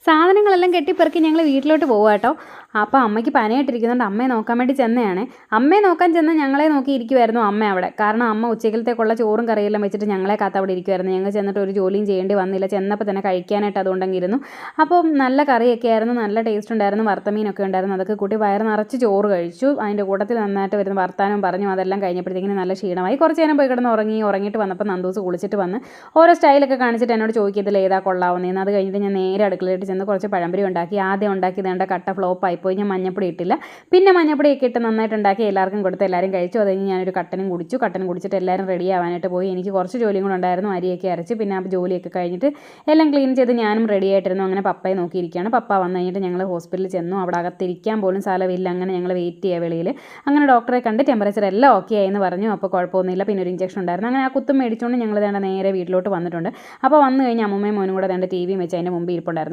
സാധനങ്ങളെല്ലാം കെട്ടിപ്പെറുക്കി ഞങ്ങൾ വീട്ടിലോട്ട് പോകുക കേട്ടോ. അപ്പോൾ അമ്മയ്ക്ക് പനിയായിട്ടിരിക്കുന്നുണ്ട്. അമ്മയെ നോക്കാൻ വേണ്ടി ചെന്നതാണ്. അമ്മയെ നോക്കാൻ ചെന്ന് ഞങ്ങളെ നോക്കി ഇരിക്കുമായിരുന്നു അമ്മ അവിടെ. കാരണം അമ്മ ഉച്ചക്കലത്തേക്കുള്ള ചോറും കറിയെല്ലാം വെച്ചിട്ട് ഞങ്ങളെ കാത്ത് അവിടെ ഇരിക്കുമായിരുന്നു. ഞങ്ങൾ ചെന്നിട്ട് ഒരു ജോലിയും ചെയ്യേണ്ടി വന്നില്ല. ചെന്നപ്പോൾ തന്നെ കഴിക്കാനായിട്ട് അതുകൊണ്ടെങ്കിരുന്നു. അപ്പോൾ നല്ല കറിയൊക്കെ ആയിരുന്നു, നല്ല ടേസ്റ്റ് ഉണ്ടായിരുന്നു, വറുത്തമീനൊക്കെ ഉണ്ടായിരുന്നു. അതൊക്കെ കൂട്ടി വയറ് നിറച്ച് ചോറ് കഴിച്ചു. അതിൻ്റെ കൂട്ടത്തിൽ നന്നായിട്ട് വരുന്ന വർത്താനവും പറഞ്ഞു. അതെല്ലാം കഴിഞ്ഞപ്പോഴത്തേക്കിന് നല്ല ക്ഷീണമായി. കുറച്ച് നേരം പോയി കിടന്ന് ഉറങ്ങിയിട്ട് വന്നപ്പോൾ നന്ദൂസ് കുളിച്ചിട്ട് വന്ന് ഓരോ സ്റ്റൈലൊക്കെ കാണിച്ചിട്ട് എന്നോട് ചോദിക്കത്തില്ല ഏതാ കൊള്ളാവുന്നതെന്ന്. അത് കഴിഞ്ഞിട്ട് ഞാൻ നേരെ അടുക്കളയിട്ട് ചെന്ന് കുറച്ച് പഴംപൊരി ഉണ്ടാക്കി. ആദ്യം ഉണ്ടാക്കിയതേണ്ട കട്ട ഫ്ലോപ്പായിപ്പോയി. ഞാൻ മഞ്ഞപ്പൊടി ഇട്ടില്ല. പിന്നെ മഞ്ഞപ്പൊടിയൊക്കെ ഇട്ട് നന്നായിട്ട് ഉണ്ടാക്കി എല്ലാവർക്കും കൊടുത്ത് എല്ലാവരും കഴിച്ചു. അത് കഴിഞ്ഞ് ഞാനൊരു കട്ടനും കുടിച്ചിട്ട് എല്ലാവരും റെഡി ആവാനായിട്ട് പോയി. എനിക്ക് കുറച്ച് ജോലിയും കൂടെ ഉണ്ടായിരുന്നു. അരിയൊക്കെ അരച്ച് പിന്നെ ആ ജോലിയൊക്കെ കഴിഞ്ഞിട്ട് എല്ലാം ക്ലീൻ ചെയ്ത് ഞാനും റെഡി ആയിട്ടിരുന്നു. അങ്ങനെ പപ്പയെ നോക്കിയിരിക്കുകയാണ്. പപ്പ വന്നു കഴിഞ്ഞിട്ട് ഞങ്ങൾ ഹോസ്പിറ്റലിൽ ചെന്നു. അവിടെ അകത്തിരിക്കാൻ പോലും സ്ഥലമില്ല. അങ്ങനെ ഞങ്ങൾ വെയിറ്റ് ചെയ്യുക വെളിയിൽ. അങ്ങനെ ഡോക്ടറെ കണ്ട് ടെമ്പറേച്ചർ എല്ലാം ഓക്കെ ആയെന്ന് പറഞ്ഞു. അപ്പോൾ കുഴപ്പമൊന്നുമില്ല. പിന്നെ ഒരു ഇഞ്ചക്ഷൻ ഉണ്ടായിരുന്നു. അങ്ങനെ ആ കുത്തും മേടിച്ചുകൊണ്ട് ഞങ്ങൾ നേരെ വീട്ടിലോട്ട് വന്നിട്ടുണ്ട്. അപ്പോൾ വന്നു കഴിഞ്ഞ് അമ്മൂമ്മയും മോനും കൂടെ ടി വിയും വെച്ച് അതിൻ്റെ മുമ്പ് ഇരിപ്പുണ്ടായിരുന്നു.